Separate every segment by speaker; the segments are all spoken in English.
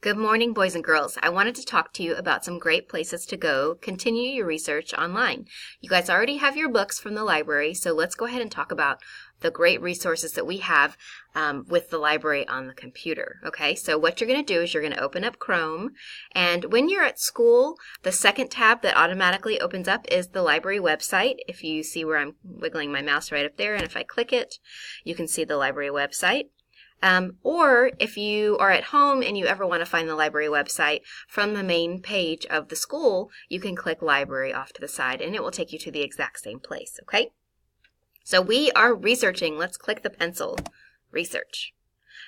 Speaker 1: Good morning, boys and girls. I wanted to talk to you about some great places to go continue your research online. You guys already have your books from the library, so let's go ahead and talk about the great resources that we have with the library on the computer. Okay, so what you're going to do is you're going to open up Chrome, and when you're at school, the second tab that automatically opens up is the library website. If you see where I'm wiggling my mouse right up there, and if I click it, you can see the library website. Or if you are at home and you ever want to find the library website from the main page of the school, you can click library off to the side and it will take you to the exact same place, okay? So we are researching. Let's click the pencil, research.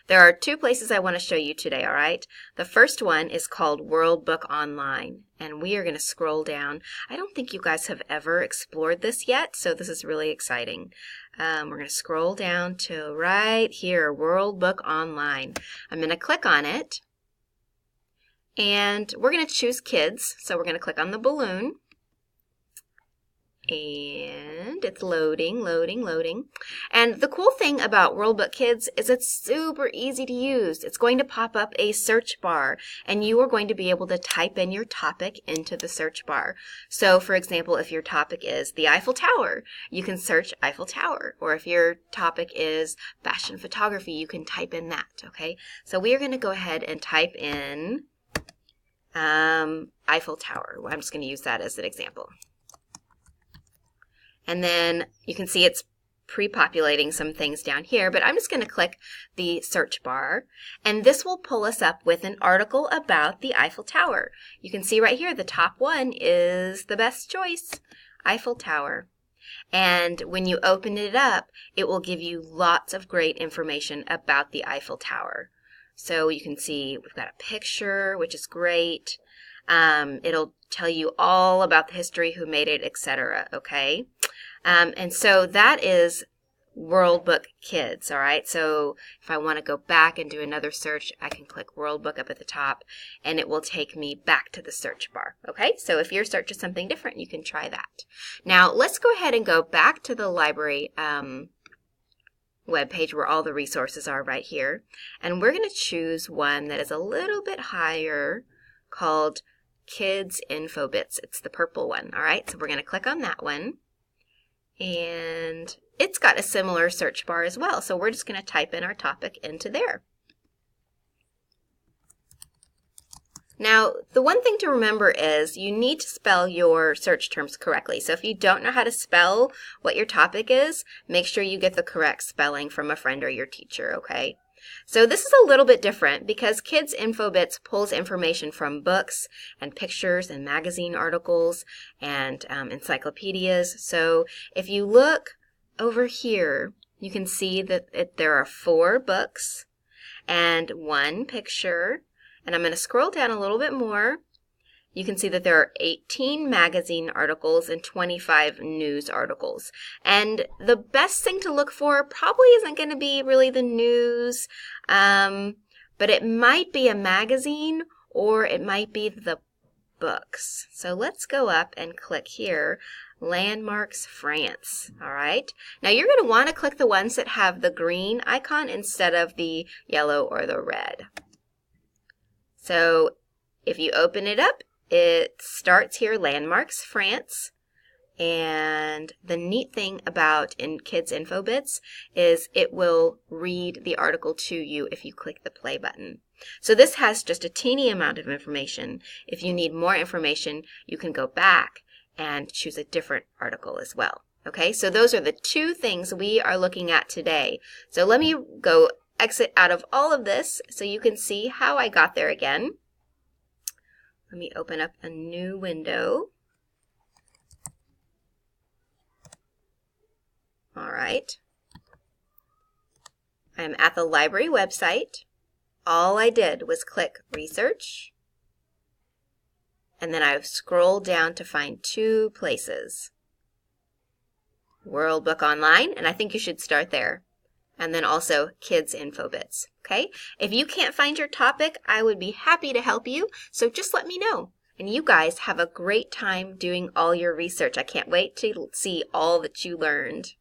Speaker 1: There are two places I want to show you today, all right? The first one is called World Book Online, and we are going to scroll down. I don't think you guys have ever explored this yet, so this is really exciting. We're going to scroll down to right here, World Book Online. I'm going to click on it, and we're going to choose Kids, so we're going to click on the balloon. And it's loading. And the cool thing about World Book Kids is it's super easy to use. It's going to pop up a search bar, and you are going to be able to type in your topic into the search bar. So, for example, if your topic is the Eiffel Tower, you can search Eiffel Tower. Or if your topic is fashion photography, you can type in that, okay? So we are going to go ahead and type in Eiffel Tower. I'm just going to use that as an example. And then you can see it's pre-populating some things down here, but I'm just going to click the search bar, and this will pull us up with an article about the Eiffel Tower. You can see right here, the top one is the best choice, Eiffel Tower. And when you open it up, it will give you lots of great information about the Eiffel Tower. So you can see we've got a picture, which is great. It'll tell you all about the history, who made it, etc. Okay? And so that is World Book Kids, all right? So if I want to go back and do another search, I can click World Book up at the top, and it will take me back to the search bar, okay? So if your search is something different, you can try that. Now, let's go ahead and go back to the library webpage where all the resources are right here, and we're going to choose one that is a little bit higher called Kids Info Bits. It's the purple one, all right? So we're going to click on that one. And it's got a similar search bar as well. So we're just going to type in our topic into there. Now, the one thing to remember is you need to spell your search terms correctly. So if you don't know how to spell what your topic is, make sure you get the correct spelling from a friend or your teacher, okay? So this is a little bit different because Kids Info Bits pulls information from books and pictures and magazine articles and encyclopedias. So if you look over here, you can see that there are 4 books and 1 picture. And I'm going to scroll down a little bit more. You can see that there are 18 magazine articles and 25 news articles. And the best thing to look for probably isn't going to be really the news, but it might be a magazine or it might be the books. So let's go up and click here, Landmarks France, all right? Now you're going to want to click the ones that have the green icon instead of the yellow or the red. So if you open it up, it starts here, Landmarks France, and the neat thing about Kids Info Bits is it will read the article to you if you click the play button. So this has just a teeny amount of information. If you need more information, you can go back and choose a different article as well. Okay, so those are the 2 things we are looking at today. So let me go exit out of all of this so you can see how I got there again. Let me open up a new window. All right. I'm at the library website. All I did was click Research, and then I've scrolled down to find 2 places. World Book Online, and I think you should start there. And then also Kids Info Bits, okay? If you can't find your topic, I would be happy to help you, so just let me know. And you guys have a great time doing all your research. I can't wait to see all that you learned.